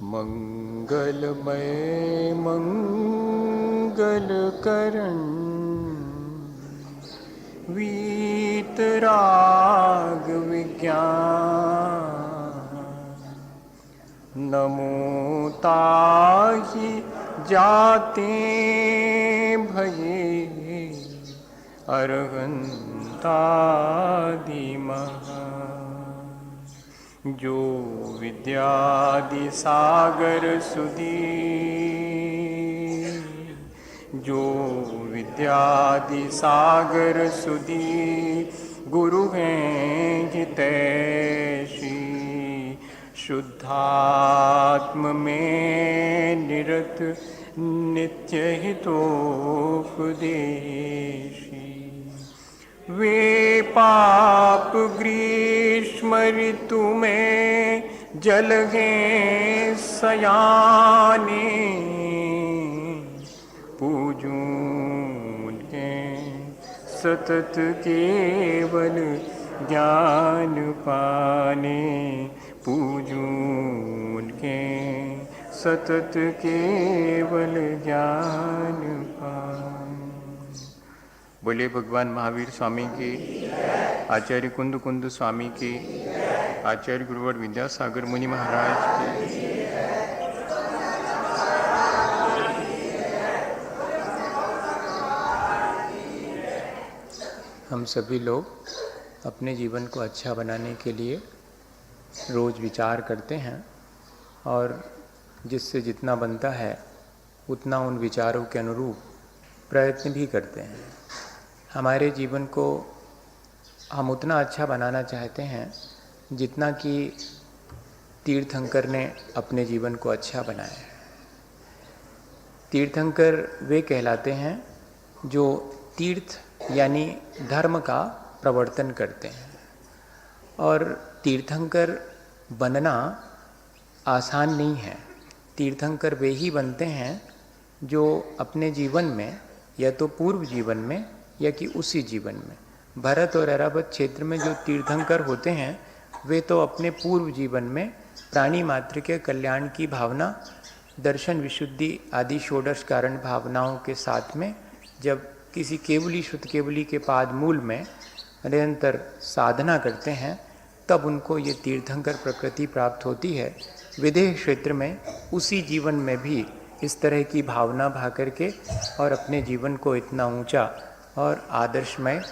मंगलमय मंगलकरण वीतराग विज्ञान नमो ताहि जाते भये अरहंतादिमः जो विद्यादि सागर सुधी जो विद्यादि सागर सुधी गुरु हैं हितैषी शुद्धात्म में निरत नित्य हितोपदेशी वे पाप ग्रीष्म ऋतु में जल हैं सयाने पूजूं उनके सतत केवल ज्ञान पाने पूजूं उनके सतत केवल ज्ञान पाने। बोले भगवान महावीर स्वामी की, आचार्य कुंद कुंद स्वामी की, आचार्य गुरुवर विद्यासागर मुनि महाराज की। हम सभी लोग अपने जीवन को अच्छा बनाने के लिए रोज़ विचार करते हैं और जिससे जितना बनता है उतना उन विचारों के अनुरूप प्रयत्न भी करते हैं। हमारे जीवन को हम उतना अच्छा बनाना चाहते हैं जितना कि तीर्थंकर ने अपने जीवन को अच्छा बनाया है। तीर्थंकर वे कहलाते हैं जो तीर्थ यानी धर्म का प्रवर्तन करते हैं। और तीर्थंकर बनना आसान नहीं है। तीर्थंकर वे ही बनते हैं जो अपने जीवन में या तो पूर्व जीवन में या कि उसी जीवन में, भरत और ऐरावत क्षेत्र में जो तीर्थंकर होते हैं वे तो अपने पूर्व जीवन में प्राणी मात्र के कल्याण की भावना, दर्शन विशुद्धि आदि षोडश कारण भावनाओं के साथ में जब किसी केवली शुद्ध केवली के पाद मूल में निरंतर साधना करते हैं तब उनको ये तीर्थंकर प्रकृति प्राप्त होती है। विदेह क्षेत्र में उसी जीवन में भी इस तरह की भावना भा करके और अपने जीवन को इतना ऊंचा और आदर्शमय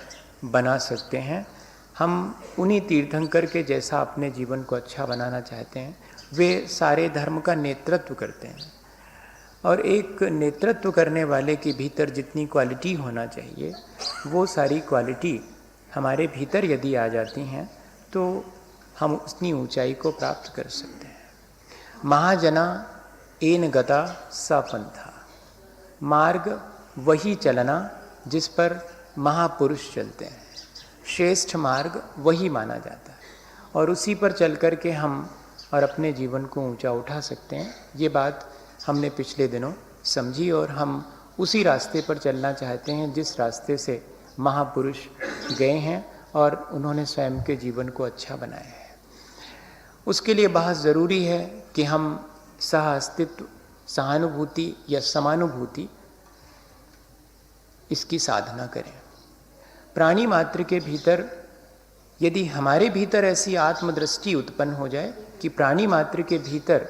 बना सकते हैं। हम उन्हीं तीर्थंकर के जैसा अपने जीवन को अच्छा बनाना चाहते हैं। वे सारे धर्म का नेतृत्व करते हैं और एक नेतृत्व करने वाले के भीतर जितनी क्वालिटी होना चाहिए वो सारी क्वालिटी हमारे भीतर यदि आ जाती हैं तो हम उतनी ऊंचाई को प्राप्त कर सकते हैं। महाजना एन गता स पंथा, मार्ग वही चलना जिस पर महापुरुष चलते हैं। श्रेष्ठ मार्ग वही माना जाता है और उसी पर चल कर के हम और अपने जीवन को ऊंचा उठा सकते हैं। ये बात हमने पिछले दिनों समझी और हम उसी रास्ते पर चलना चाहते हैं जिस रास्ते से महापुरुष गए हैं और उन्होंने स्वयं के जीवन को अच्छा बनाया है। उसके लिए बहुत ज़रूरी है कि हम सह अस्तित्व, सहानुभूति या समानुभूति इसकी साधना करें। प्राणी मात्र के भीतर यदि हमारे भीतर ऐसी आत्मदृष्टि उत्पन्न हो जाए कि प्राणी मात्र के भीतर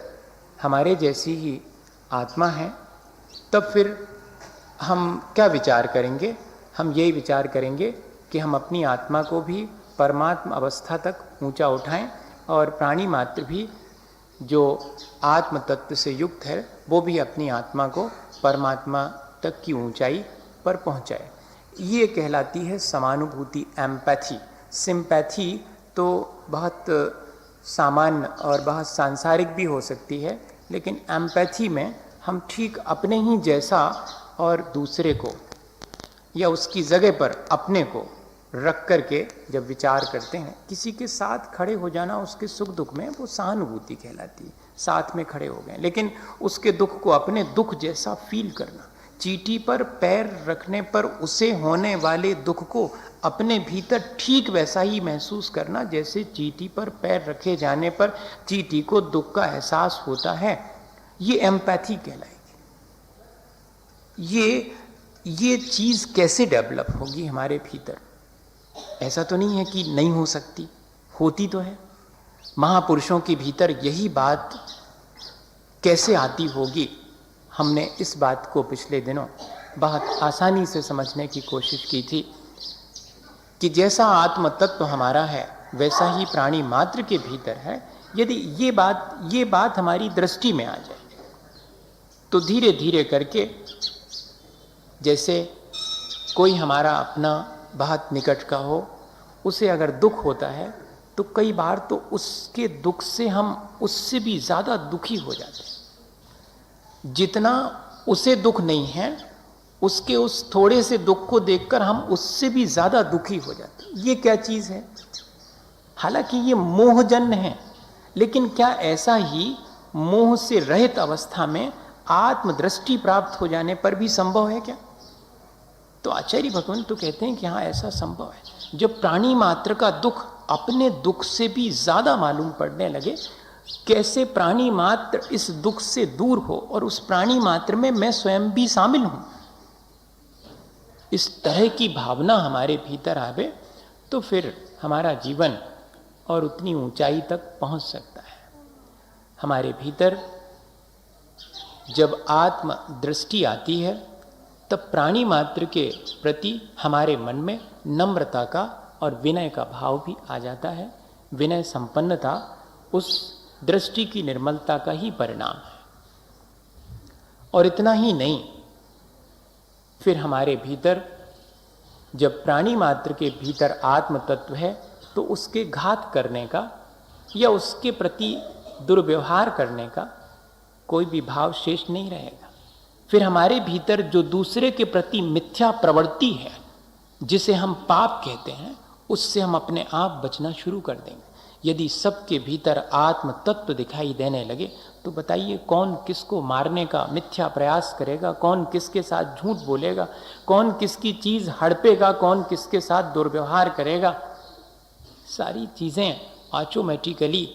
हमारे जैसी ही आत्मा है, तब फिर हम क्या विचार करेंगे? हम यही विचार करेंगे कि हम अपनी आत्मा को भी परमात्मा अवस्था तक ऊंचा उठाएं और प्राणी मात्र भी जो आत्म तत्व से युक्त है वो भी अपनी आत्मा को परमात्मा तक की ऊंचाई पर पहुंचाए। ये कहलाती है समानुभूति, एम्पैथी। सिंपैथी तो बहुत सामान्य और बहुत सांसारिक भी हो सकती है, लेकिन एम्पैथी में हम ठीक अपने ही जैसा और दूसरे को या उसकी जगह पर अपने को रख करके जब विचार करते हैं, किसी के साथ खड़े हो जाना उसके सुख दुख में, वो सहानुभूति कहलाती है। साथ में खड़े हो गए लेकिन उसके दुख को अपने दुख जैसा फील करना चींटी पर पैर रखने पर उसे होने वाले दुख को अपने भीतर ठीक वैसा ही महसूस करना जैसे चींटी पर पैर रखे जाने पर चींटी को दुख का एहसास होता है, ये एम्पैथी कहलाएगी। ये चीज कैसे डेवलप होगी हमारे भीतर? ऐसा तो नहीं है कि नहीं हो सकती, होती तो है। महापुरुषों के भीतर यही बात कैसे आती होगी, हमने इस बात को पिछले दिनों बहुत आसानी से समझने की कोशिश की थी कि जैसा आत्म तत्व हमारा है वैसा ही प्राणी मात्र के भीतर है। यदि ये बात हमारी दृष्टि में आ जाए तो धीरे धीरे करके, जैसे कोई हमारा अपना बहुत निकट का हो, उसे अगर दुख होता है तो कई बार तो उसके दुख से हम उससे भी ज़्यादा दुखी हो जाते हैं। जितना उसे दुख नहीं है, उसके उस थोड़े से दुख को देखकर हम उससे भी ज़्यादा दुखी हो जाते हैं। ये क्या चीज़ है? हालांकि ये मोहजन्य है, लेकिन क्या ऐसा ही मोह से रहित अवस्था में आत्मदृष्टि प्राप्त हो जाने पर भी संभव है क्या? तो आचार्य भगवंत तो कहते हैं कि हाँ, ऐसा संभव है। जब प्राणी मात्र का दुख अपने दुख से भी ज्यादा मालूम पड़ने लगे, कैसे प्राणी मात्र इस दुख से दूर हो और उस प्राणी मात्र में मैं स्वयं भी शामिल हूं, इस तरह की भावना हमारे भीतर आवे तो फिर हमारा जीवन और उतनी ऊंचाई तक पहुंच सकता है। हमारे भीतर जब आत्म दृष्टि आती है तब प्राणी मात्र के प्रति हमारे मन में नम्रता का और विनय का भाव भी आ जाता है। विनय संपन्नता उस दृष्टि की निर्मलता का ही परिणाम है। और इतना ही नहीं, फिर हमारे भीतर जब प्राणी मात्र के भीतर आत्म तत्व है तो उसके घात करने का या उसके प्रति दुर्व्यवहार करने का कोई भी भाव शेष नहीं रहेगा। फिर हमारे भीतर जो दूसरे के प्रति मिथ्या प्रवृत्ति है, जिसे हम पाप कहते हैं, उससे हम अपने आप बचना शुरू कर देंगे। यदि सबके भीतर आत्म तत्व दिखाई देने लगे तो बताइए कौन किसको मारने का मिथ्या प्रयास करेगा, कौन किसके साथ झूठ बोलेगा, कौन किसकी चीज हड़पेगा, कौन किसके साथ दुर्व्यवहार करेगा। सारी चीजें ऑटोमेटिकली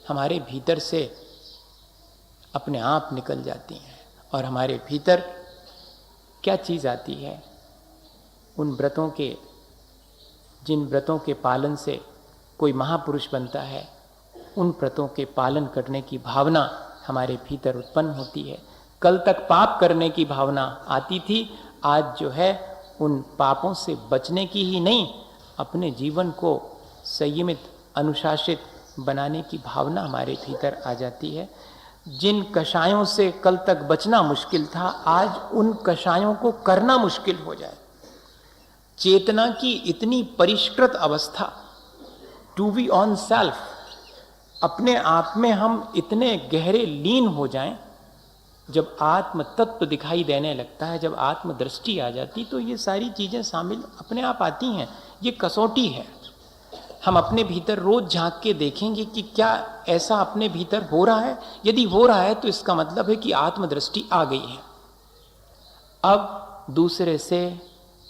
हमारे भीतर से अपने आप निकल जाती हैं। और हमारे भीतर क्या चीज आती है? उन व्रतों के, जिन व्रतों के पालन से कोई महापुरुष बनता है, उन व्रतों के पालन करने की भावना हमारे भीतर उत्पन्न होती है। कल तक पाप करने की भावना आती थी, आज जो है उन पापों से बचने की ही नहीं, अपने जीवन को संयमित अनुशासित बनाने की भावना हमारे भीतर आ जाती है। जिन कषायों से कल तक बचना मुश्किल था, आज उन कषायों को करना मुश्किल हो जाए। चेतना की इतनी परिष्कृत अवस्था, टू बी ऑन सेल्फ, अपने आप में हम इतने गहरे लीन हो जाएं, जब आत्म तत्व दिखाई देने लगता है, जब आत्म दृष्टि आ जाती, तो ये सारी चीजें शामिल अपने आप आती हैं। ये कसौटी है। हम अपने भीतर रोज झांक के देखेंगे कि क्या ऐसा अपने भीतर हो रहा है। यदि हो रहा है तो इसका मतलब है कि आत्मदृष्टि आ गई है। अब दूसरे से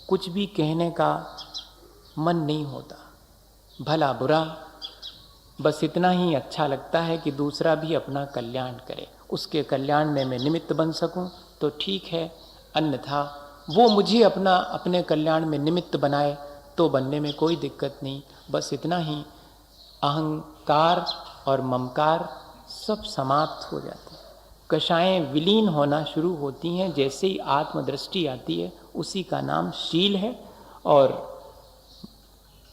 कुछ भी कहने का मन नहीं होता, भला बुरा, बस इतना ही अच्छा लगता है कि दूसरा भी अपना कल्याण करे, उसके कल्याण में मैं निमित्त बन सकूं तो ठीक है, अन्यथा वो मुझे अपने कल्याण में निमित्त बनाए तो बनने में कोई दिक्कत नहीं। बस इतना ही अहंकार और ममकार सब समाप्त हो जाते हैं। कषायें विलीन होना शुरू होती हैं। जैसे ही आत्मदृष्टि आती है, उसी का नाम शील है और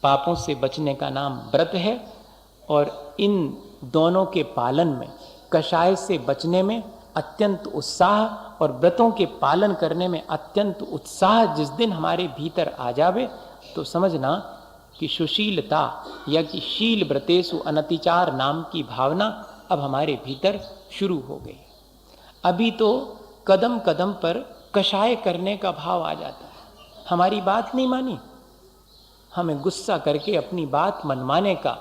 पापों से बचने का नाम व्रत है। और इन दोनों के पालन में, कषाय से बचने में अत्यंत उत्साह और व्रतों के पालन करने में अत्यंत उत्साह जिस दिन हमारे भीतर आ जावे, तो समझना कि सुशीलता या कि शील व्रतेषु अनतिचार नाम की भावना अब हमारे भीतर शुरू हो गई। अभी तो कदम कदम पर कषाय करने का भाव आ जाता है। हमारी बात नहीं मानी, हमें गुस्सा करके अपनी बात मनवाने का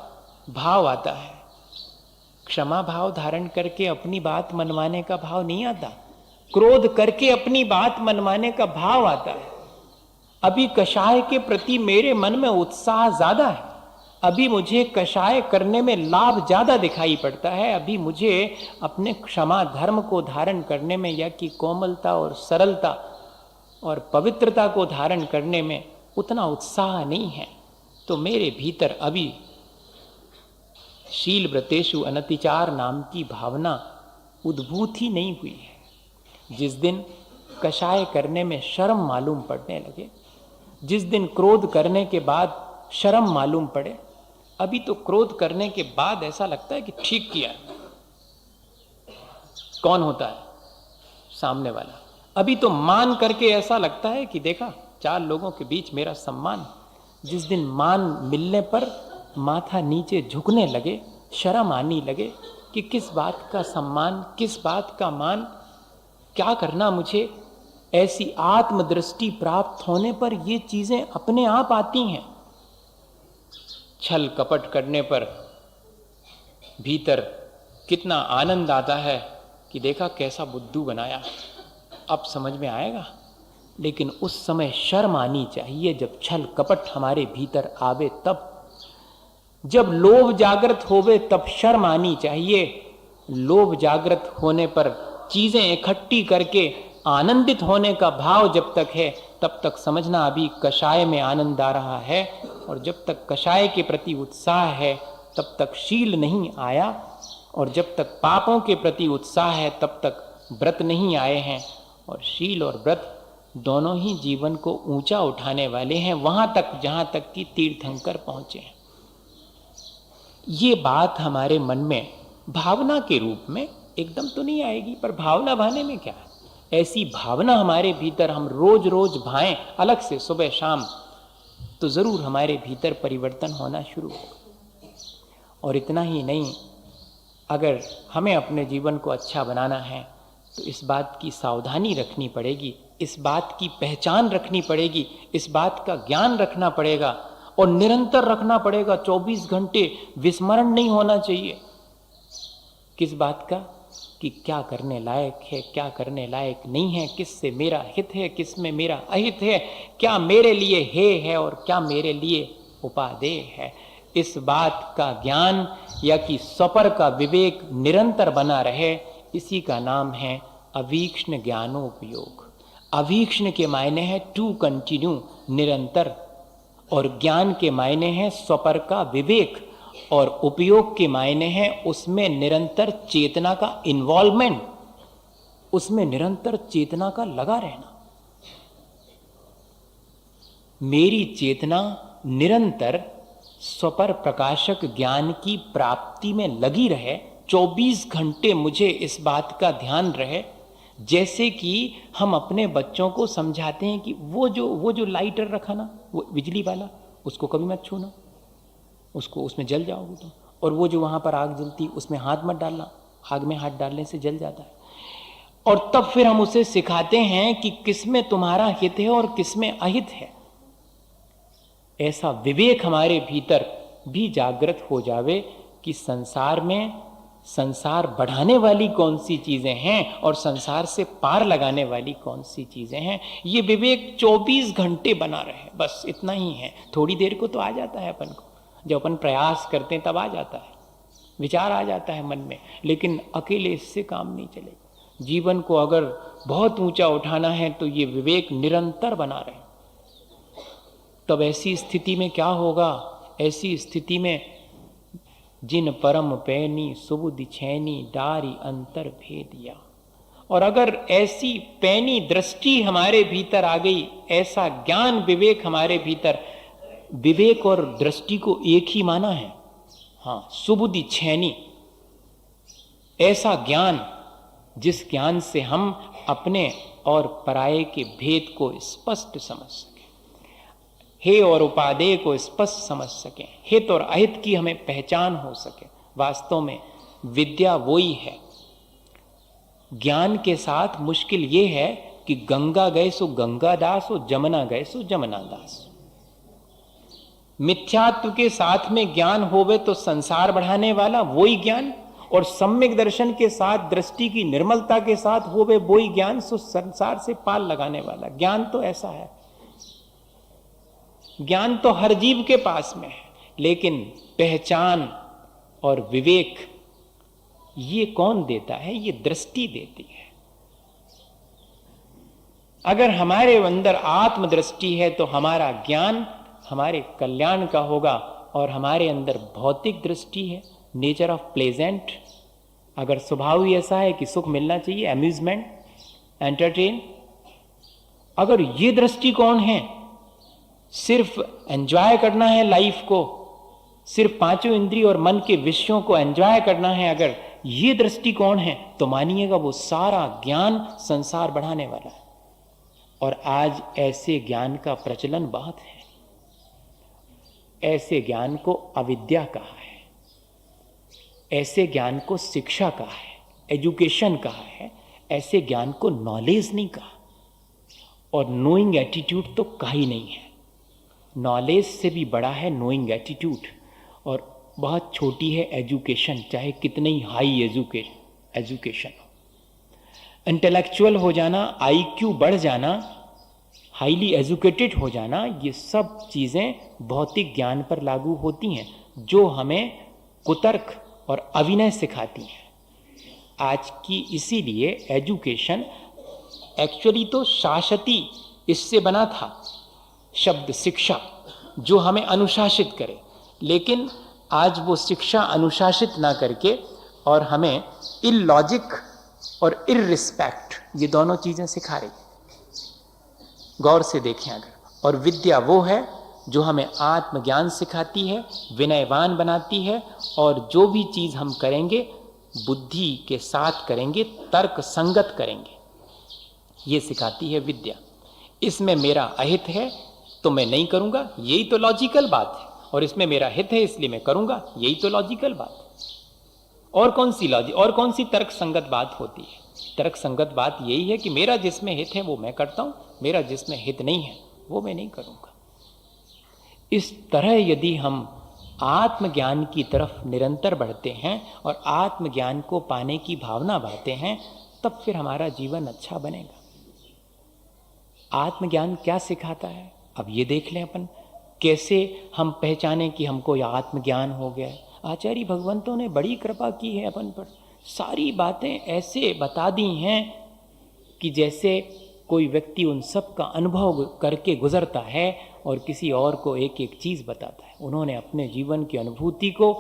भाव आता है। क्षमा भाव धारण करके अपनी बात मनवाने का भाव नहीं आता। क्रोध करके अपनी बात मनवाने का भाव आता है। अभी कषाय के प्रति मेरे मन में उत्साह ज्यादा है, अभी मुझे कषाय करने में लाभ ज्यादा दिखाई पड़ता है, अभी मुझे अपने क्षमा धर्म को धारण करने में या कि कोमलता और सरलता और पवित्रता को धारण करने में उतना उत्साह नहीं है। तो मेरे भीतर अभी शील व्रतेषु अनतिचार नाम की भावना उद्भूत ही नहीं हुई है। जिस दिन कषाय करने में शर्म मालूम पड़ने लगे, जिस दिन क्रोध करने के बाद शर्म मालूम पड़े, अभी तो क्रोध करने के बाद ऐसा लगता है कि ठीक किया। कौन होता है? सामने वाला। अभी तो मान करके ऐसा लगता है कि देखा, 4 लोगों के बीच मेरा सम्मान। जिस दिन मान मिलने पर माथा नीचे झुकने लगे, शर्म आने लगे कि किस बात का सम्मान, किस बात का मान, क्या करना मुझे, ऐसी आत्मदृष्टि प्राप्त होने पर ये चीजें अपने आप आती हैं। छल कपट करने पर भीतर कितना आनंद आता है कि देखा कैसा बुद्धू बनाया, अब समझ में आएगा। लेकिन उस समय शर्म आनी चाहिए जब छल कपट हमारे भीतर आवे तब। जब लोभ जागृत होवे तब शर्म आनी चाहिए। लोभ जागृत होने पर चीजें इकट्ठी करके आनंदित होने का भाव जब तक है तब तक समझना अभी कषाय में आनंद आ रहा है, और जब तक कषाय के प्रति उत्साह है तब तक शील नहीं आया, और जब तक पापों के प्रति उत्साह है तब तक व्रत नहीं आए हैं। और शील और व्रत दोनों ही जीवन को ऊंचा उठाने वाले हैं, वहां तक जहां तक कि तीर्थंकर पहुंचे हैं। ये बात हमारे मन में भावना के रूप में एकदम तो नहीं आएगी, पर भावना भाने में क्या है, ऐसी भावना हमारे भीतर हम रोज रोज भाएं अलग से सुबह शाम, तो जरूर हमारे भीतर परिवर्तन होना शुरू होगा। और इतना ही नहीं, अगर हमें अपने जीवन को अच्छा बनाना है तो इस बात की सावधानी रखनी पड़ेगी, इस बात की पहचान रखनी पड़ेगी, इस बात का ज्ञान रखना पड़ेगा और निरंतर रखना पड़ेगा। 24 घंटे विस्मरण नहीं होना चाहिए। किस बात का? कि क्या करने लायक है, क्या करने लायक नहीं है, किससे मेरा हित है, किस में मेरा अहित है, क्या मेरे लिए हे है और क्या मेरे लिए उपादेय है। इस बात का ज्ञान या कि स्वपर का विवेक निरंतर बना रहे, इसी का नाम है अवीक्ष्ण ज्ञानोपयोग। अवीक्ष्ण के मायने है टू कंटिन्यू, निरंतर, और ज्ञान के मायने है स्वपर का विवेक, और उपयोग के मायने हैं उसमें निरंतर चेतना का इन्वॉल्वमेंट, उसमें निरंतर चेतना का लगा रहना। मेरी चेतना निरंतर स्वपर प्रकाशक ज्ञान की प्राप्ति में लगी रहे, 24 घंटे मुझे इस बात का ध्यान रहे। जैसे कि हम अपने बच्चों को समझाते हैं कि वो जो लाइटर रखा ना, वो बिजली वाला, उसको कभी मत छूना, उसको उसमें जल जाओगे तुम। और वो जो वहां पर आग जलती उसमें हाथ मत डालना, आग में हाथ डालने से जल जाता है। और तब फिर हम उसे सिखाते हैं कि किसमें तुम्हारा हित है और किसमें अहित है। ऐसा विवेक हमारे भीतर भी जागृत हो जावे कि संसार में संसार बढ़ाने वाली कौन सी चीजें हैं और संसार से पार लगाने वाली कौन सी चीजें हैं। ये विवेक 24 घंटे बना रहे, बस इतना ही है। थोड़ी देर को तो आ जाता है अपन को, जब अपन प्रयास करते हैं तब आ जाता है, विचार आ जाता है मन में, लेकिन अकेले इससे काम नहीं चलेगा। जीवन को अगर बहुत ऊंचा उठाना है तो ये विवेक निरंतर बना रहे। तब ऐसी स्थिति में क्या होगा? ऐसी स्थिति में जिन परम पैनी सुबुद्धि छैनी डारी अंतर भेदिया। और अगर ऐसी पैनी दृष्टि हमारे भीतर आ गई, ऐसा ज्ञान विवेक हमारे भीतर, विवेक और दृष्टि को एक ही माना है, हाँ, सुबुद्धि छैनी, ऐसा ज्ञान जिस ज्ञान से हम अपने और पराये के भेद को स्पष्ट समझ सकें, हे और उपादेय को स्पष्ट समझ सकें, हित और अहित की हमें पहचान हो सके। वास्तव में विद्या वही है। ज्ञान के साथ मुश्किल ये है कि गंगा गए सो गंगादास हो, जमुना गए सो जमुनादास। मिथ्यात्व के साथ में ज्ञान होवे तो संसार बढ़ाने वाला वही ज्ञान, और सम्यक दर्शन के साथ, दृष्टि की निर्मलता के साथ हो वही ज्ञान सो संसार से पाल लगाने वाला ज्ञान तो ऐसा है। ज्ञान तो हर जीव के पास में है, लेकिन पहचान और विवेक ये कौन देता है? ये दृष्टि देती है। अगर हमारे अंदर आत्मदृष्टि है तो हमारा ज्ञान हमारे कल्याण का होगा, और हमारे अंदर भौतिक दृष्टि है, नेचर ऑफ प्लेजेंट, अगर स्वभाव ही ऐसा है कि सुख मिलना चाहिए, अम्यूजमेंट, एंटरटेन, अगर ये दृष्टिकोण है, सिर्फ एंजॉय करना है लाइफ को, सिर्फ पांचों इंद्रिय और मन के विषयों को एंजॉय करना है, अगर ये दृष्टिकोण है तो मानिएगा वो सारा ज्ञान संसार बढ़ाने वाला है। और आज ऐसे ज्ञान का प्रचलन बहुत है। ऐसे ज्ञान को अविद्या कहा है, ऐसे ज्ञान को शिक्षा कहा है, एजुकेशन कहा है, ऐसे ज्ञान को नॉलेज नहीं कहा। और नोइंग एटीट्यूड तो कहा ही नहीं है। नॉलेज से भी बड़ा है नोइंग एटीट्यूड, और बहुत छोटी है एजुकेशन, चाहे कितने ही हाई एजुकेशन हो। इंटेलेक्चुअल हो जाना, आईक्यू बढ़ जाना, हाईली एजुकेटेड हो जाना, ये सब चीज़ें भौतिक ज्ञान पर लागू होती हैं, जो हमें कुतर्क और अविनय सिखाती हैं। आज की इसीलिए एजुकेशन एक्चुअली तो शासती इससे बना था शब्द शिक्षा, जो हमें अनुशासित करे, लेकिन आज वो शिक्षा अनुशासित ना करके और हमें इलॉजिक और इररिस्पेक्ट, ये दोनों चीजें सिखा रही है। गौर से देखें अगर। और विद्या वो है जो हमें आत्मज्ञान सिखाती है, विनयवान बनाती है, और जो भी चीज हम करेंगे बुद्धि के साथ करेंगे, तर्क संगत करेंगे, ये सिखाती है विद्या। इसमें मेरा अहित है तो मैं नहीं करूंगा, यही तो लॉजिकल बात है, और इसमें मेरा हित है इसलिए मैं करूंगा, यही तो लॉजिकल बात है। और कौन सी तर्क संगत बात होती है? तर्क संगत बात यही है कि मेरा जिसमें हित है वो मैं करता हूं, मेरा जिसमें हित नहीं है वो मैं नहीं करूंगा। इस तरह यदि हम आत्मज्ञान की तरफ निरंतर बढ़ते हैं और आत्मज्ञान को पाने की भावना बढ़ाते हैं, तब फिर हमारा जीवन अच्छा बनेगा। आत्मज्ञान क्या सिखाता है, अब ये देख लें अपन, कैसे हम पहचानें कि हमको यह आत्मज्ञान हो गया है। आचार्य भगवंतों ने बड़ी कृपा की है अपन पर, सारी बातें ऐसे बता दी हैं कि जैसे कोई व्यक्ति उन सब का अनुभव करके गुजरता है और किसी और को एक एक चीज़ बताता है। उन्होंने अपने जीवन की अनुभूति को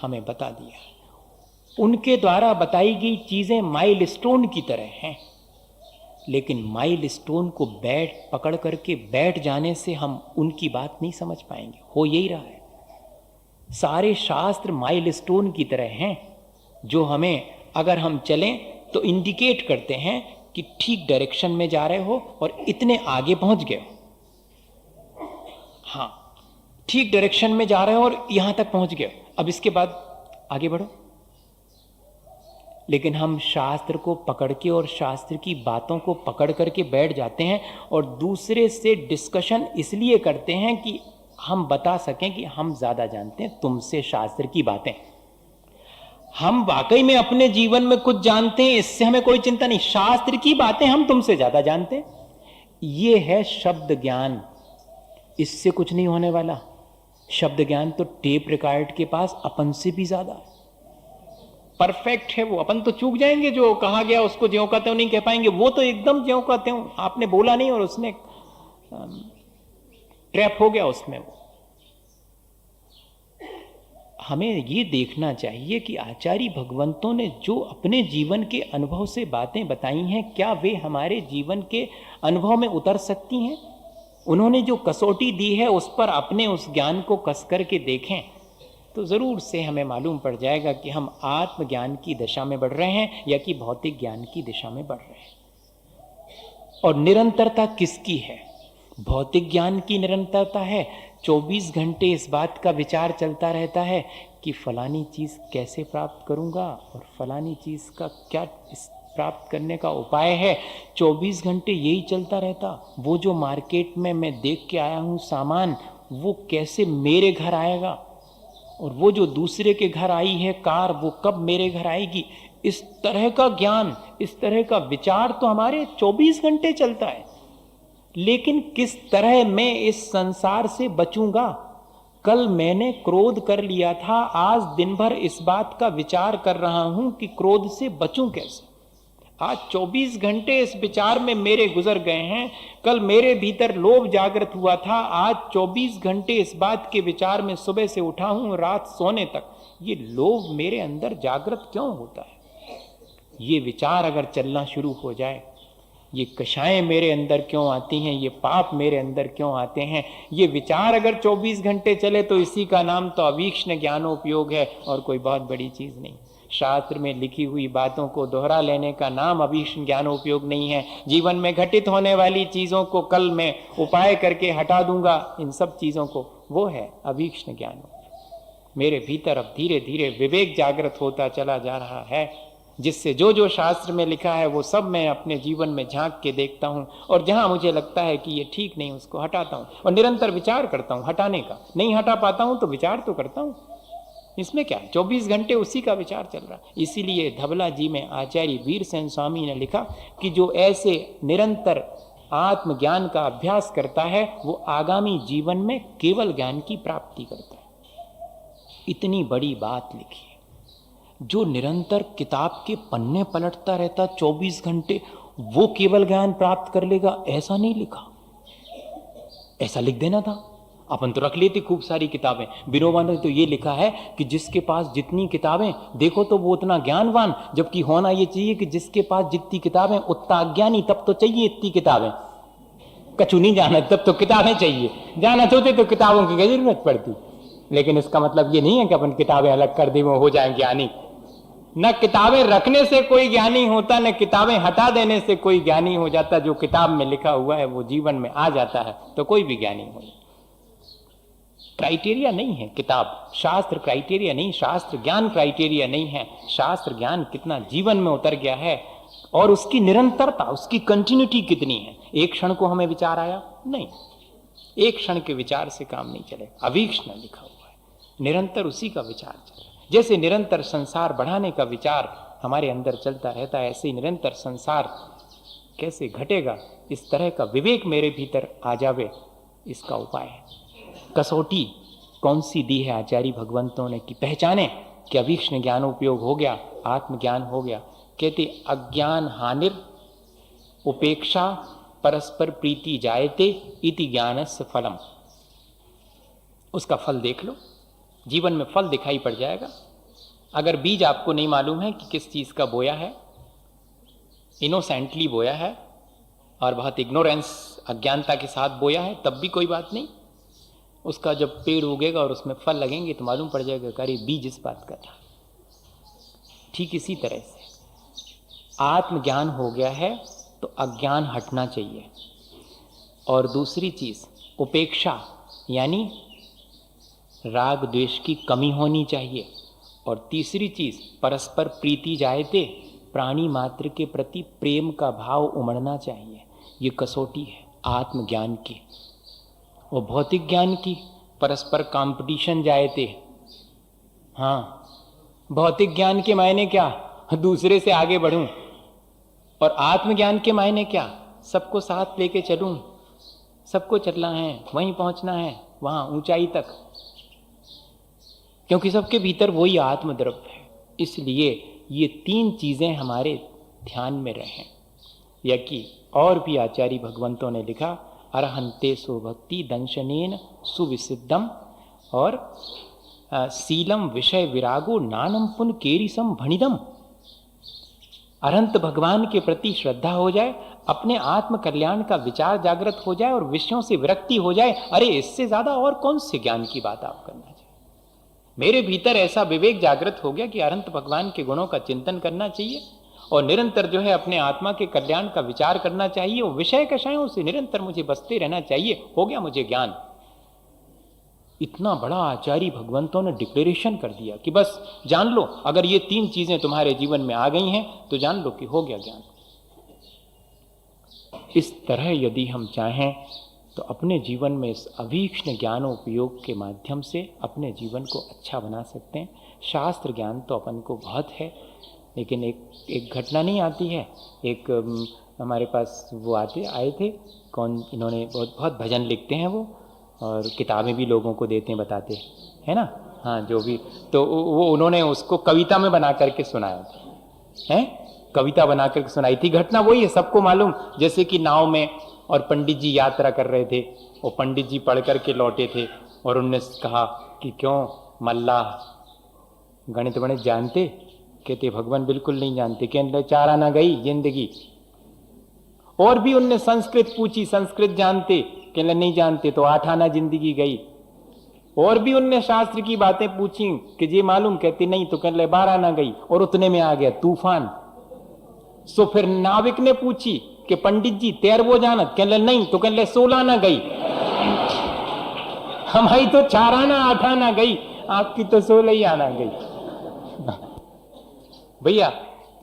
हमें बता दिया। उनके द्वारा बताई गई चीज़ें माइलस्टोन की तरह हैं, लेकिन माइलस्टोन को पकड़ करके बैठ जाने से हम उनकी बात नहीं समझ पाएंगे। हो यही रहा है, सारे शास्त्र माइलस्टोन की तरह हैं, जो हमें अगर हम चलें तो इंडिकेट करते हैं कि ठीक डायरेक्शन में जा रहे हो और इतने आगे पहुंच गए हो। हाँ, ठीक डायरेक्शन में जा रहे हो और यहां तक पहुंच गए, अब इसके बाद आगे बढ़ो। लेकिन हम शास्त्र को पकड़ के और शास्त्र की बातों को पकड़ करके बैठ जाते हैं और दूसरे से डिस्कशन इसलिए करते हैं कि हम बता सकें कि हम ज़्यादा जानते हैं तुमसे शास्त्र की बातें। हम वाकई में अपने जीवन में कुछ जानते हैं, इससे हमें कोई चिंता नहीं। शास्त्र की बातें हम तुमसे ज़्यादा जानते हैं, ये है शब्द ज्ञान। इससे कुछ नहीं होने वाला। शब्द ज्ञान तो टेप रिकॉर्ड के पास अपन से भी ज़्यादा परफेक्ट है। वो अपन तो चूक जाएंगे, जो कहा गया उसको ज्यों का त्यों नहीं कह पाएंगे। वो तो एकदम ज्यों का त्यों, आपने बोला नहीं और उसने ट्रैप हो गया उसमें। वो हमें ये देखना चाहिए कि आचार्य भगवंतों ने जो अपने जीवन के अनुभव से बातें बताई हैं, क्या वे हमारे जीवन के अनुभव में उतर सकती हैं? उन्होंने जो कसौटी दी है उस पर अपने उस ज्ञान को कस करके देखें तो जरूर से हमें मालूम पड़ जाएगा कि हम आत्मज्ञान की दिशा में बढ़ रहे हैं या कि भौतिक ज्ञान की दिशा में बढ़ रहे हैं। और निरंतरता किसकी है? भौतिक ज्ञान की निरंतरता है। 24 घंटे इस बात का विचार चलता रहता है कि फलानी चीज़ कैसे प्राप्त करूंगा और फलानी चीज़ का क्या प्राप्त करने का उपाय है। 24 घंटे यही चलता रहता। वो जो मार्केट में मैं देख के आया हूँ सामान, वो कैसे मेरे घर आएगा, और वो जो दूसरे के घर आई है कार, वो कब मेरे घर आएगी, इस तरह का ज्ञान, इस तरह का विचार तो हमारे 24 घंटे चलता है। लेकिन किस तरह मैं इस संसार से बचूंगा? कल मैंने क्रोध कर लिया था, आज दिन भर इस बात का विचार कर रहा हूं कि क्रोध से बचूं कैसे। आज 24 घंटे इस विचार में मेरे गुजर गए हैं। कल मेरे भीतर लोभ जागृत हुआ था, आज 24 घंटे इस बात के विचार में सुबह से उठा हूं रात सोने तक। ये लोभ मेरे अंदर जागृत क्यों होता है? ये विचार अगर चलना शुरू हो जाए, ये कषाएं मेरे अंदर क्यों आती हैं, ये पाप मेरे अंदर क्यों आते हैं, ये विचार अगर 24 घंटे चले तो इसी का नाम तो अवीक्ष्ण ज्ञानोपयोग है और कोई बहुत बड़ी चीज नहीं। शास्त्र में लिखी हुई बातों को दोहरा लेने का नाम अवीक्ष्ण ज्ञानोपयोग नहीं है। जीवन में घटित होने वाली चीजों को कल मैं उपाय करके हटा दूंगा, इन सब चीजों को, वो है अवीक्ष्ण ज्ञानोपयोग। मेरे भीतर अब धीरे धीरे विवेक जागृत होता चला जा रहा है, जिससे जो जो शास्त्र में लिखा है वो सब मैं अपने जीवन में झांक के देखता हूं, और जहां मुझे लगता है कि ये ठीक नहीं उसको हटाता हूं और निरंतर विचार करता हूं हटाने का। नहीं हटा पाता हूं तो विचार तो करता हूं, इसमें क्या है, 24 घंटे उसी का विचार चल रहा है। इसीलिए धवला जी में आचार्य वीरसेन स्वामी ने लिखा कि जो ऐसे निरंतर आत्मज्ञान का अभ्यास करता है वो आगामी जीवन में केवल ज्ञान की प्राप्ति करता है। इतनी बड़ी बात लिखी है। जो निरंतर किताब के पन्ने पलटता रहता 24 घंटे, वो केवल ज्ञान प्राप्त कर लेगा, ऐसा नहीं लिखा। ऐसा लिख देना था, अपन तो रख लेते खूब सारी किताबें। विनोबा ने तो ये लिखा है कि जिसके पास जितनी किताबें देखो तो वो उतना ज्ञानवान, जबकि होना ये चाहिए कि जिसके पास जितनी किताबें उतना अज्ञानी। तब तो चाहिए इतनी किताबें, कछु नहीं जाना तब तो किताबें चाहिए, जाना चाहते तो किताबों की क्या जरूरत पड़ती। लेकिन इसका मतलब ये नहीं है कि अपन किताबें अलग कर दें वो हो जाए ज्ञानी। न किताबें रखने से कोई ज्ञानी होता, न किताबें हटा देने से कोई ज्ञानी हो जाता। जो किताब में लिखा हुआ है वो जीवन में आ जाता है तो कोई भी ज्ञानी हो जाता। क्राइटेरिया नहीं है किताब, शास्त्र क्राइटेरिया नहीं, शास्त्र ज्ञान क्राइटेरिया नहीं है। शास्त्र ज्ञान कितना जीवन में उतर गया है और उसकी निरंतरता, उसकी कंटिन्यूटी कितनी है। एक क्षण को हमें विचार आया नहीं, एक क्षण के विचार से काम नहीं चलेगा। अवीक्ष्ण लिखा हुआ है, निरंतर उसी का विचार चल रहा है। जैसे निरंतर संसार बढ़ाने का विचार हमारे अंदर चलता रहता है, ऐसे ही निरंतर संसार कैसे घटेगा, इस तरह का विवेक मेरे भीतर आ जावे, इसका उपाय है। कसौटी कौन सी दी है आचार्य भगवंतों ने कि पहचाने कि अवीक्ष्ण ज्ञानोपयोग हो गया, आत्मज्ञान हो गया। कहते अज्ञान हानिर उपेक्षा परस्पर प्रीति जायते इति ज्ञानस्य फलम। उसका फल देख लो, जीवन में फल दिखाई पड़ जाएगा। अगर बीज आपको नहीं मालूम है कि किस चीज का बोया है, इनोसेंटली बोया है और बहुत इग्नोरेंस अज्ञानता के साथ बोया है, तब भी कोई बात नहीं। उसका जब पेड़ उगेगा और उसमें फल लगेंगे तो मालूम पड़ जाएगा कि अरे बीज इस बात का था। ठीक इसी तरह से आत्मज्ञान हो गया है तो अज्ञान हटना चाहिए। और दूसरी चीज उपेक्षा, यानी राग द्वेष की कमी होनी चाहिए। और तीसरी चीज परस्पर प्रीति जायते, प्राणी मात्र के प्रति प्रेम का भाव उमड़ना चाहिए। ये कसौटी है आत्मज्ञान की। और भौतिक ज्ञान की परस्पर कंपटीशन जायते। हाँ, भौतिक ज्ञान के मायने क्या, दूसरे से आगे बढ़ूं, और आत्मज्ञान के मायने क्या, सबको साथ लेके चलूं, सबको चलना है, वहीं पहुंचना है, वहां ऊंचाई तक, क्योंकि सबके भीतर वही आत्मद्रव्य है। इसलिए ये तीन चीजें हमारे ध्यान में रहें। या कि और भी आचार्य भगवंतों ने लिखा अरहंते सुभक्ति दंशनेन सुविसिद्धम और सीलम विषय विरागो नानम पुन केरिसम भणिदम। अरहंत भगवान के प्रति श्रद्धा हो जाए, अपने आत्म कल्याण का विचार जागृत हो जाए और विषयों से विरक्ति हो जाए, अरे इससे ज्यादा और कौन से ज्ञान की बात आप करना चाहिए। मेरे भीतर ऐसा विवेक जागृत हो गया कि अरहंत भगवान के गुणों का चिंतन करना चाहिए और निरंतर जो है अपने आत्मा के कल्याण का विचार करना चाहिए और विषय कषायों से निरंतर मुझे बसते रहना चाहिए। हो गया मुझे ज्ञान। इतना बड़ा आचार्य भगवंतों ने डिक्लेरेशन कर दिया कि बस जान लो, अगर ये तीन चीजें तुम्हारे जीवन में आ गई हैं तो जान लो कि हो गया ज्ञान। इस तरह यदि हम चाहें तो अपने जीवन में इस अवीक्षण ज्ञानोपयोग के माध्यम से अपने जीवन को अच्छा बना सकते हैं। शास्त्र ज्ञान तो अपन को बहुत है, लेकिन एक घटना नहीं आती है। एक हमारे पास वो आए थे, कौन, इन्होंने बहुत भजन लिखते हैं वो, और किताबें भी लोगों को देते हैं, बताते हैं ना, हाँ जो भी, तो वो उन्होंने उसको कविता में बना करके सुनाया था, हैं, कविता बना करके सुनाई थी। घटना वही है, सबको मालूम, जैसे कि नाव में और पंडित जी यात्रा कर रहे थे, वो पंडित जी पढ़ करके लौटे थे और उनने कहा कि क्यों मल्लाह गणित गणित जानते? कहते भगवान बिल्कुल नहीं जानते। कहते 4 आना गई जिंदगी। और भी उनने संस्कृत पूछी, संस्कृत जानते? कहते नहीं जानते। तो 8 आना जिंदगी गई। और भी उनने शास्त्र की बातें पूछी कि ये मालूम? कहते नहीं। तो कहते 12 आना गई। और उतने में आ गया तूफान। सो फिर नाविक ने पूछी कि पंडित जी तैरवो जानत? कहले नहीं। तो कहले 16 आना गई। हमारी तो 4 आना 8 आना गई, आपकी तो 16 ही आना गई। भैया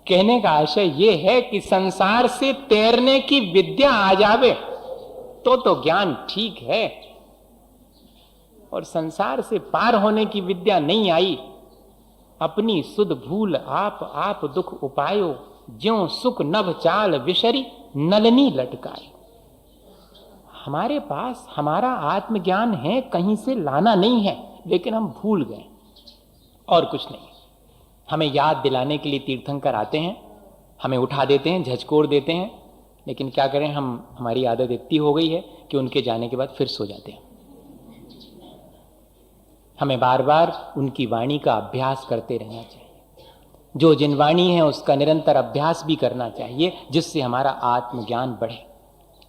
कहने का आशय यह है कि संसार से तैरने की विद्या आ जावे तो ज्ञान ठीक है, और संसार से पार होने की विद्या नहीं आई। अपनी सुध भूल आप दुख उपायो, ज्यों सुख नभ चाल विशरी नलनी लटकाए। हमारे पास हमारा आत्मज्ञान है, कहीं से लाना नहीं है, लेकिन हम भूल गए और कुछ नहीं। हमें याद दिलाने के लिए तीर्थंकर आते हैं, हमें उठा देते हैं, झचकोर देते हैं, लेकिन क्या करें, हमारी आदत इतनी हो गई है कि उनके जाने के बाद फिर सो जाते हैं। हमें बार बार उनकी वाणी का अभ्यास करते रहना चाहिए। जो जिन वाणी है उसका निरंतर अभ्यास भी करना चाहिए, जिससे हमारा आत्मज्ञान बढ़े।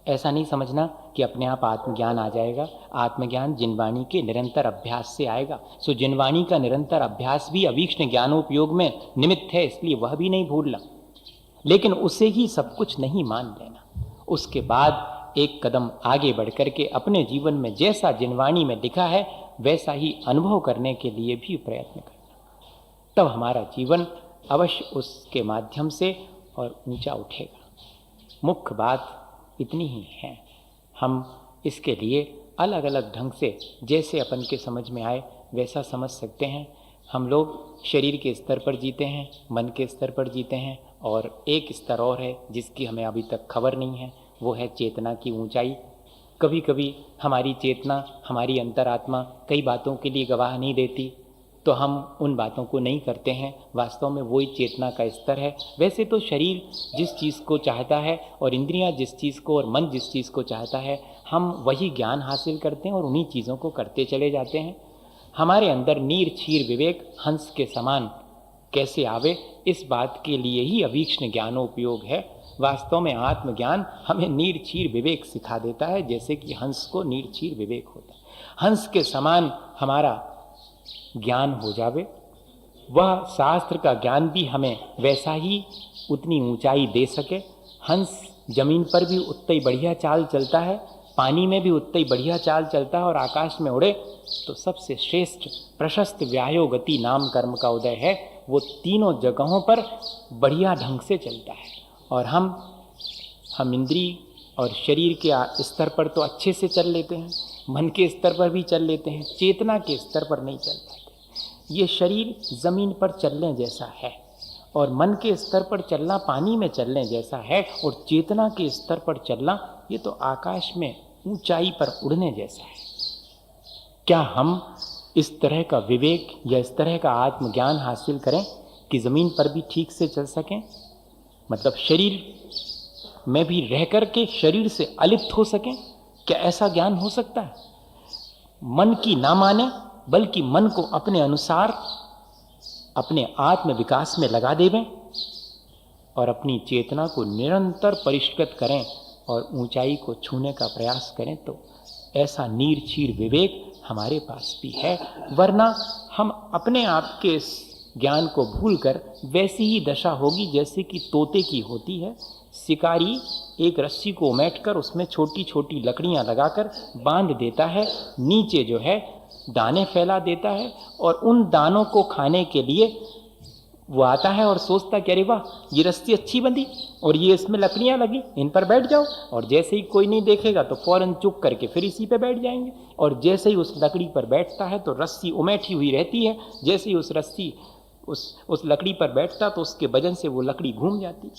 ऐसा नहीं समझना कि अपने आप आत्मज्ञान आ जाएगा। आत्मज्ञान जिनवाणी के निरंतर अभ्यास से आएगा। सो जिनवाणी का निरंतर अभ्यास भी अवीक्षण ज्ञानोपयोग में निमित्त है, इसलिए वह भी नहीं भूलना, लेकिन उसे ही सब कुछ नहीं मान लेना। उसके बाद एक कदम आगे बढ़ करके अपने जीवन में जैसा जिनवाणी में लिखा है वैसा ही अनुभव करने के लिए भी प्रयत्न करना। तब हमारा जीवन अवश्य उसके माध्यम से और ऊंचा उठेगा। मुख्य बात इतनी ही है। हम इसके लिए अलग अलग ढंग से जैसे अपन के समझ में आए वैसा समझ सकते हैं। हम लोग शरीर के स्तर पर जीते हैं, मन के स्तर पर जीते हैं, और एक स्तर और है जिसकी हमें अभी तक खबर नहीं है, वो है चेतना की ऊंचाई। कभी कभी हमारी चेतना, हमारी अंतरात्मा कई बातों के लिए गवाह नहीं देती, तो हम उन बातों को नहीं करते हैं। वास्तव में वही चेतना का स्तर है। वैसे तो शरीर जिस चीज़ को चाहता है और इंद्रियां जिस चीज़ को और मन जिस चीज़ को चाहता है, हम वही ज्ञान हासिल करते हैं और उन्हीं चीज़ों को करते चले जाते हैं। हमारे अंदर नीर क्षीर विवेक हंस के समान कैसे आवे, इस बात के लिए ही अवीक्षण ज्ञानोपयोग है। वास्तव में आत्मज्ञान हमें नीर क्षीर विवेक सिखा देता है, जैसे कि हंस को नीर क्षीर विवेक होता है। हंस के समान हमारा ज्ञान हो जावे, वह शास्त्र का ज्ञान भी हमें वैसा ही उतनी ऊंचाई दे सके। हंस जमीन पर भी उतना ही बढ़िया चाल चलता है, पानी में भी उतना ही बढ़िया चाल चलता है, और आकाश में उड़े तो सबसे श्रेष्ठ प्रशस्त व्यायो गति नाम कर्म का उदय है। वो तीनों जगहों पर बढ़िया ढंग से चलता है। और हम इंद्रिय और शरीर के स्तर पर तो अच्छे से चल लेते हैं, मन के स्तर पर भी चल लेते हैं, चेतना के स्तर पर नहीं चल पाते। ये शरीर जमीन पर चलने जैसा है, और मन के स्तर पर चलना पानी में चलने जैसा है, और चेतना के स्तर पर चलना ये तो आकाश में ऊंचाई पर उड़ने जैसा है। क्या हम इस तरह का विवेक या इस तरह का आत्मज्ञान हासिल करें कि जमीन पर भी ठीक से चल सकें? मतलब शरीर में भी रह कर के शरीर से अलिप्त हो सकें? क्या ऐसा ज्ञान हो सकता है? मन की ना माने, बल्कि मन को अपने अनुसार अपने आत्म विकास में लगा देवें और अपनी चेतना को निरंतर परिष्कृत करें और ऊंचाई को छूने का प्रयास करें, तो ऐसा नीर क्षीर विवेक हमारे पास भी है। वरना हम अपने आप के इस ज्ञान को भूलकर वैसी ही दशा होगी जैसे कि तोते की होती है। शिकारी एक रस्सी को उमेटकर उसमें छोटी छोटी लकड़ियां लगाकर बांध देता है, नीचे जो है दाने फैला देता है, और उन दानों को खाने के लिए वो आता है और सोचता कि अरे वाह, ये रस्सी अच्छी बंधी और ये इसमें लकड़ियां लगी, इन पर बैठ जाओ। और जैसे ही कोई नहीं देखेगा तो फौरन चुप करके फिर इसी पे बैठ जाएंगे। और जैसे ही उस लकड़ी पर बैठता है तो रस्सी उमेठी हुई रहती है। जैसे ही उस रस्सी उस लकड़ी पर बैठता तो उसके वजन से वो लकड़ी घूम जाती,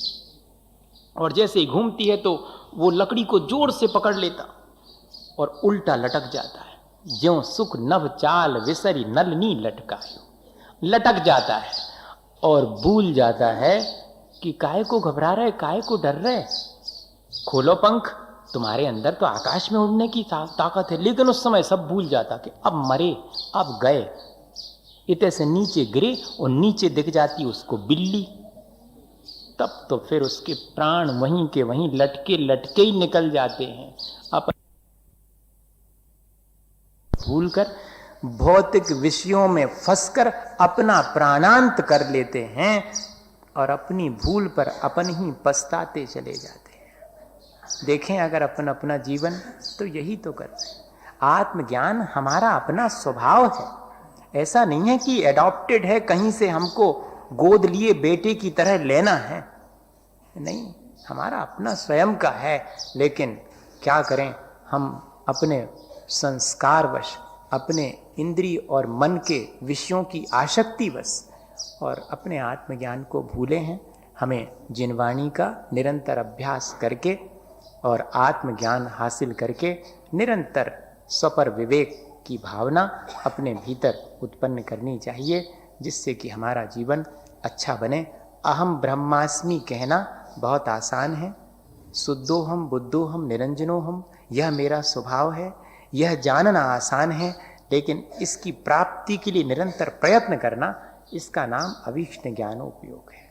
और जैसे ही घूमती है तो वो लकड़ी को जोर से पकड़ लेता और उल्टा लटक जाता है। ज्यों सुख नभ चाल विसरी नलनी लटकायो, लटक जाता है और भूल जाता है कि काहे को घबरा रहे, काहे को डर रहे, खोलो पंख, तुम्हारे अंदर तो आकाश में उड़ने की ताकत है। लेकिन उस समय सब भूल जाता कि अब मरे, अब गए। इतने से नीचे गिरे और नीचे दिख जाती उसको बिल्ली। तब तो फिर उसके प्राण वहीं के वहीं लटके लटके ही निकल जाते हैं। अपन भूलकर भौतिक विषयों में फंसकर अपना प्राणांत कर लेते हैं और अपनी भूल पर अपन ही पछताते चले जाते हैं। देखें अगर अपन अपना जीवन तो यही तो करते हैं। आत्मज्ञान हमारा अपना स्वभाव है, ऐसा नहीं है कि एडॉप्टेड है, कहीं से हमको गोद लिए बेटे की तरह लेना है, नहीं, हमारा अपना स्वयं का है। लेकिन क्या करें, हम अपने संस्कारवश, अपने इंद्रिय और मन के विषयों की आसक्ति बस और अपने आत्मज्ञान को भूले हैं। हमें जिनवाणी का निरंतर अभ्यास करके और आत्मज्ञान हासिल करके निरंतर स्वपर विवेक की भावना अपने भीतर उत्पन्न करनी चाहिए, जिससे कि हमारा जीवन अच्छा बने। अहम ब्रह्मास्मि कहना बहुत आसान है, शुद्धोहम बुद्धोहम निरंजनोहम, यह मेरा स्वभाव है, यह जानना आसान है। लेकिन इसकी प्राप्ति के लिए निरंतर प्रयत्न करना, इसका नाम अभीष्ट ज्ञानोपयोग है।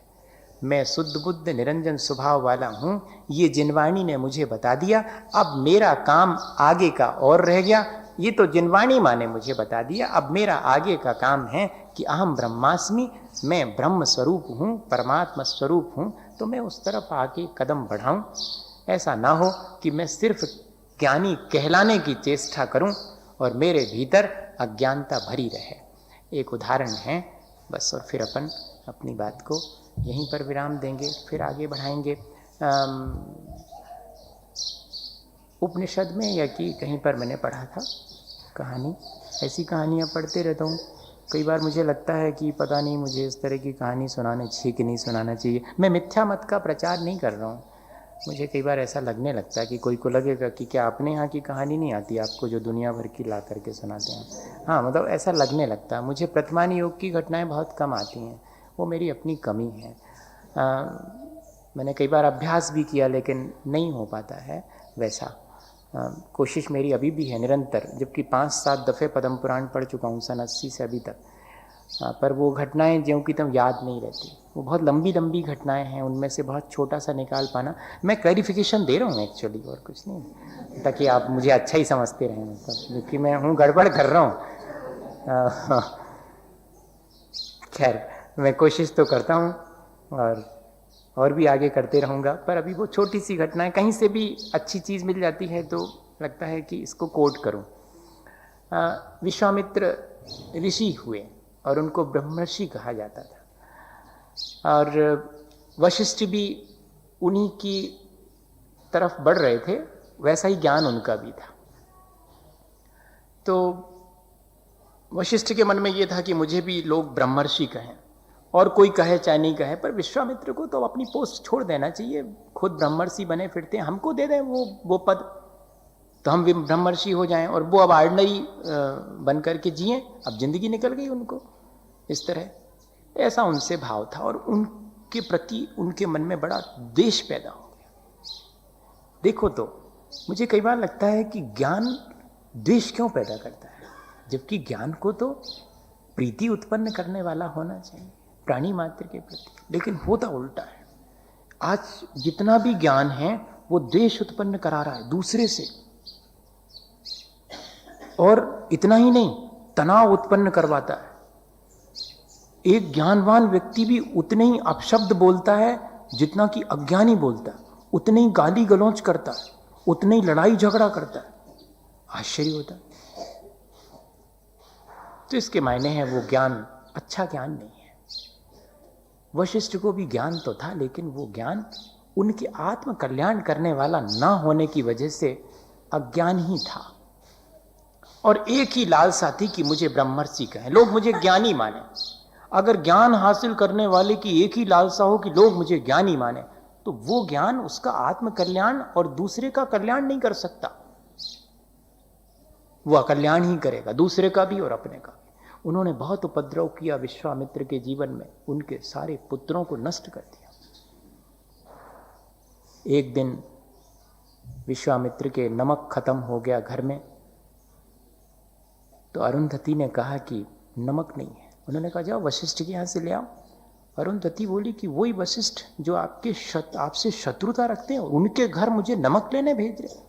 मैं शुद्ध बुद्ध निरंजन स्वभाव वाला हूँ, ये जिनवाणी ने मुझे बता दिया। अब मेरा काम आगे का और रह गया। ये तो जिनवाणी माँ ने मुझे बता दिया, अब मेरा आगे का काम है कि अहम ब्रह्मास्मि, मैं ब्रह्म स्वरूप हूँ, परमात्मा स्वरूप हूँ, तो मैं उस तरफ आगे कदम बढ़ाऊँ। ऐसा ना हो कि मैं सिर्फ ज्ञानी कहलाने की चेष्टा करूँ और मेरे भीतर अज्ञानता भरी रहे। एक उदाहरण है बस, और फिर अपन अपनी बात को यहीं पर विराम देंगे, फिर आगे बढ़ाएंगे। उपनिषद में या कि कहीं पर मैंने पढ़ा था कहानी, ऐसी कहानियाँ पढ़ते रहता हूँ। कई बार मुझे लगता है कि पता नहीं मुझे इस तरह की कहानी सुनानी चाहिए कि नहीं सुनाना चाहिए। मैं मिथ्या मत का प्रचार नहीं कर रहा हूँ। मुझे कई बार ऐसा लगने लगता है कि कोई को लगेगा कि क्या अपने यहाँ की कहानी नहीं आती आपको जो दुनिया भर की ला करके सुनाते हैं। हाँ, मतलब ऐसा लगने लगता है। मुझे प्रतिमान योग की घटनाएं बहुत कम आती हैं, वो मेरी अपनी कमी है। मैंने कई बार अभ्यास भी किया लेकिन नहीं हो पाता है वैसा। कोशिश मेरी अभी भी है निरंतर, जबकि 5-7 दफ़े पद्म पुराण पढ़ चुका हूँ सन 80 से अभी तक। पर वो घटनाएं ज्यों की त्यों याद नहीं रहती। वो बहुत लंबी लंबी घटनाएं हैं, उनमें से बहुत छोटा सा निकाल पाना। मैं क्लैरिफिकेशन दे रहा हूँ एक्चुअली, और कुछ नहीं, ताकि आप मुझे अच्छा ही समझते रहें, मतलब क्योंकि मैं हूँ गड़बड़ कर रहा हूँ। खैर, मैं कोशिश तो करता हूँ और भी आगे करते रहूँगा। पर अभी वो छोटी सी घटनाएं, कहीं से भी अच्छी चीज़ मिल जाती है तो लगता है कि इसको कोट करूँ। विश्वामित्र ऋषि हुए और उनको ब्रह्मर्षि कहा जाता था, और वशिष्ठ भी उन्हीं की तरफ बढ़ रहे थे, वैसा ही ज्ञान उनका भी था। तो वशिष्ठ के मन में ये था कि मुझे भी लोग ब्रह्मर्षि कहें, और कोई कहे चाहे नहीं कहे, पर विश्वामित्र को तो अपनी पोस्ट छोड़ देना चाहिए। खुद ब्रह्मर्षि बने फिरते हैं, हमको दे दें वो पद, तो हम ब्रह्मर्षि हो जाएं और वो अब ऑर्डिनरी बन करके जिए। अब जिंदगी निकल गई उनको इस तरह। ऐसा उनसे भाव था और उनके प्रति उनके मन में बड़ा द्वेष पैदा हो गया। देखो, तो मुझे कई बार लगता है कि ज्ञान द्वेष क्यों पैदा करता है, जबकि ज्ञान को तो प्रीति उत्पन्न करने वाला होना चाहिए प्राणी मात्र के प्रति। लेकिन होता उल्टा है। आज जितना भी ज्ञान है वो द्वेष उत्पन्न करा रहा है दूसरे से, और इतना ही नहीं, तनाव उत्पन्न करवाता है। एक ज्ञानवान व्यक्ति भी उतने ही अपशब्द बोलता है जितना कि अज्ञानी बोलता है, उतने ही गाली गलौज करता है, उतने ही लड़ाई झगड़ा करता है। आश्चर्य होता है। तो इसके मायने हैं वो ज्ञान अच्छा ज्ञान नहीं है। वशिष्ठ को भी ज्ञान तो था, लेकिन वो ज्ञान उनके आत्म कल्याण करने वाला ना होने की वजह से अज्ञान ही था। और एक ही लालसा थी कि मुझे ब्रह्मर्षि कहें, लोग मुझे ज्ञानी माने। अगर ज्ञान हासिल करने वाले की एक ही लालसा हो कि लोग मुझे ज्ञानी माने, तो वो ज्ञान उसका आत्म कल्याण और दूसरे का कल्याण नहीं कर सकता। वह कल्याण ही करेगा, दूसरे का भी और अपने का भी। उन्होंने बहुत उपद्रव किया विश्वामित्र के जीवन में, उनके सारे पुत्रों को नष्ट कर दिया। एक दिन विश्वामित्र के नमक खत्म हो गया घर में, तो अरुंधति ने कहा कि नमक नहीं है। उन्होंने कहा जाओ वशिष्ठ के यहाँ से ले आओ। अरुंधति बोली कि वही वशिष्ठ जो आपसे शत्रुता रखते हैं, उनके घर मुझे नमक लेने भेज रहे,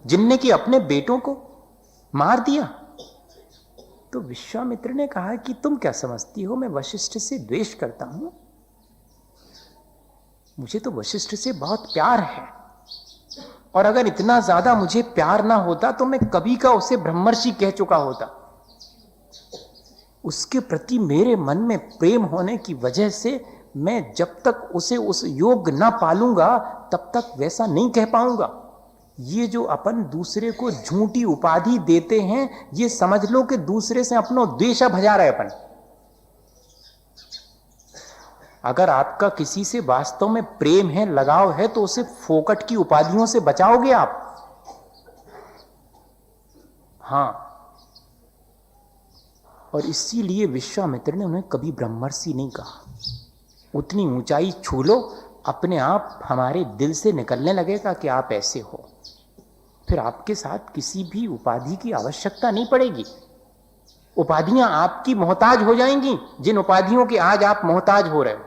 जिनने कि अपने बेटों को मार दिया। तो विश्वामित्र ने कहा कि तुम क्या समझती हो मैं वशिष्ठ से द्वेष करता हूं? मुझे तो वशिष्ठ से बहुत प्यार है, और अगर इतना ज्यादा मुझे प्यार ना होता तो मैं कभी का उसे ब्रह्मर्षि कह चुका होता। उसके प्रति मेरे मन में प्रेम होने की वजह से मैं जब तक उसे उस योग्य ना पालूंगा तब तक वैसा नहीं कह पाऊंगा। ये जो अपन दूसरे को झूठी उपाधि देते हैं, ये समझ लो कि दूसरे से अपना द्वेष भजा रहे अपन। अगर आपका किसी से वास्तव में प्रेम है, लगाव है, तो उसे फोकट की उपाधियों से बचाओगे आप। हां, और इसीलिए विश्वामित्र ने उन्हें कभी ब्रह्मर्षि नहीं कहा। उतनी ऊंचाई छू लो, अपने आप हमारे दिल से निकलने लगेगा कि आप ऐसे हो, फिर आपके साथ किसी भी उपाधि की आवश्यकता नहीं पड़ेगी। उपाधियां आपकी मोहताज हो जाएंगी, जिन उपाधियों के आज आप मोहताज हो रहे हो।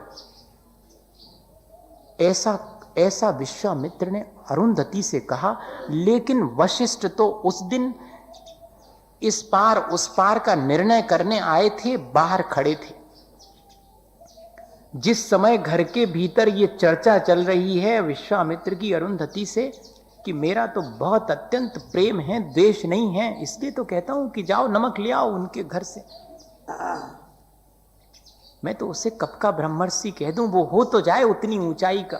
ऐसा विश्वामित्र ने अरुंधति से कहा। लेकिन वशिष्ठ तो उस दिन इस पार उस पार का निर्णय करने आए थे, बाहर खड़े थे। जिस समय घर के भीतर ये चर्चा चल रही है विश्वामित्र की अरुंधति से कि मेरा तो बहुत अत्यंत प्रेम है, द्वेष नहीं है, इसलिए तो कहता हूं कि जाओ नमक ले आओ उनके घर से, मैं तो उसे कब का ब्रह्मर्षि कह दूं, वो हो तो जाए उतनी ऊंचाई का।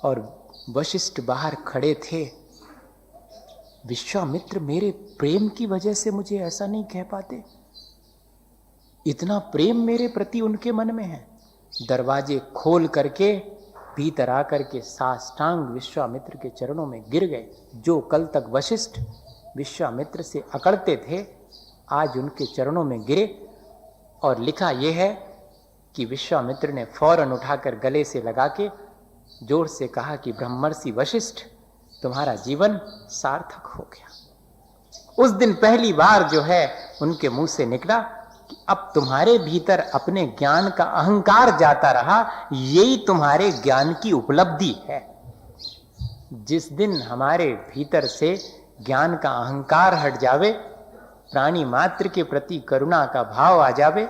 और वशिष्ठ बाहर खड़े थे। विश्वामित्र मेरे प्रेम की वजह से मुझे ऐसा नहीं कह पाते, इतना प्रेम मेरे प्रति उनके मन में है। दरवाजे खोल करके भीतर आकर के साष्टांग विश्वामित्र के चरणों में गिर गए। जो कल तक वशिष्ठ विश्वामित्र से अकड़ते थे, आज उनके चरणों में गिरे। और लिखा यह है कि विश्वामित्र ने फौरन उठाकर गले से लगा के जोर से कहा कि ब्रह्मर्षि वशिष्ठ, तुम्हारा जीवन सार्थक हो गया। उस दिन पहली बार जो है उनके मुंह से निकला कि अब तुम्हारे भीतर अपने ज्ञान का अहंकार जाता रहा, यही तुम्हारे ज्ञान की उपलब्धि है। जिस दिन हमारे भीतर से ज्ञान का अहंकार हट जावे, प्राणी मात्र के प्रति करुणा का भाव आ जावे,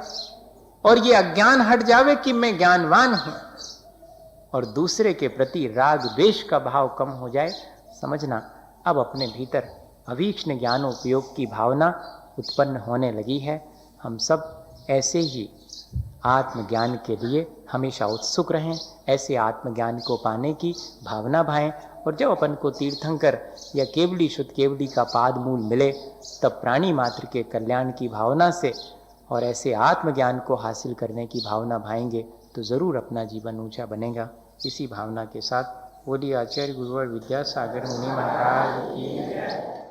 और ये अज्ञान हट जावे कि मैं ज्ञानवान हूं, और दूसरे के प्रति राग द्वेष का भाव कम हो जाए, समझना अब अपने भीतर अभीक्ष्ण ज्ञानोपयोग की भावना उत्पन्न होने लगी है। हम सब ऐसे ही आत्मज्ञान के लिए हमेशा उत्सुक रहें, ऐसे आत्मज्ञान को पाने की भावना भाएं। और जब अपन को तीर्थंकर या केवली शुद्ध केवली का पाद मूल मिले, तब प्राणी मात्र के कल्याण की भावना से और ऐसे आत्मज्ञान को हासिल करने की भावना भाएंगे तो ज़रूर अपना जीवन ऊंचा बनेगा। इसी भावना के साथ बोलिए आचार्य गुरुवर विद्यासागर मुनि महाराज की।